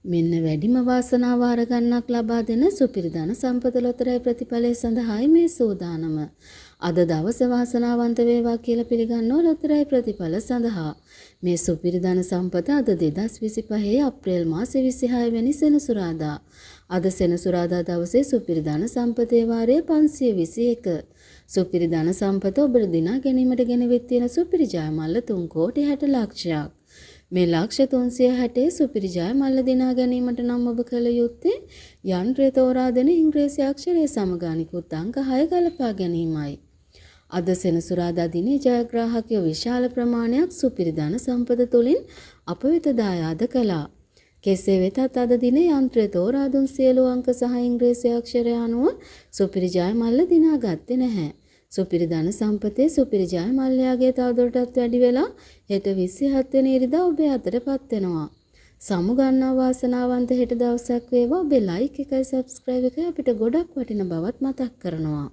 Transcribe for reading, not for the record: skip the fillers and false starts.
මෙන්න වැඩිම වාසනාව අරගන්නක් ලබා දෙන සුපිරි ධන සම්පත ලොතරැයි ප්‍රතිඵලය සඳහායි මේ සූදානම. අද දවස වාසනාවන්ත වේවා කියලා පිළිගන්නෝ ලොතරැයි ප්‍රතිඵල සඳහා. මේ සුපිරි ධන සම්පත අද 2025 අප්‍රේල් මාසේ 26 වෙනි සෙනසුරාදා. අද සෙනසුරාදා දවසේ සුපිරි ධන සම්පතේ වාරය 521. සුපිරි ධන සම්පත ඔබට දිනා ගැනීමට ගෙනවෙත් තියෙන සුපිරි ජයමල්ල 3 කෝටි 60 ලක්ෂයක්. මේ ලක්ෂ 360 සුපිරි ජයමල්ල දිනා ගැනීමට නම් ඔබ කළ යුත්තේ යන්ත්‍රය තෝරා දෙන ඉංග්‍රීසි අක්ෂරයේ සමග අනිකුත් අංක 6 ගලපා ගැනීමයි. අද සෙනසුරාදා දිනේ ජයග්‍රාහකයෝ විශාල ප්‍රමාණයක් සුපිරි ධන සම්පත තුලින් අප වෙත දායාද කළා. කෙසේ වෙතත් අද දිනේ යන්ත්‍රය තෝරා දුන් සියලු අංක සහ ඉංග්‍රීසි අක්ෂරය අනුව සුපිරි ජයමල්ල දිනා ගත්තේ නැහැ. සුපිරි ධන සම්පතේ සුපිරි ජයමල්ලයාගේ තවදුරටත් වැඩි වෙලා හෙට 27 වෙනි ඉරිදා ඔබේ අතටපත් වෙනවා. සමුගන්නා වාසනාවන්ත හෙට දවසක් වේවා. ඔබේ ලයික් එකයි සබ්ස්ක්‍රයිබ් එකයි අපිට ගොඩක් වටින බවත් මතක් කරනවා.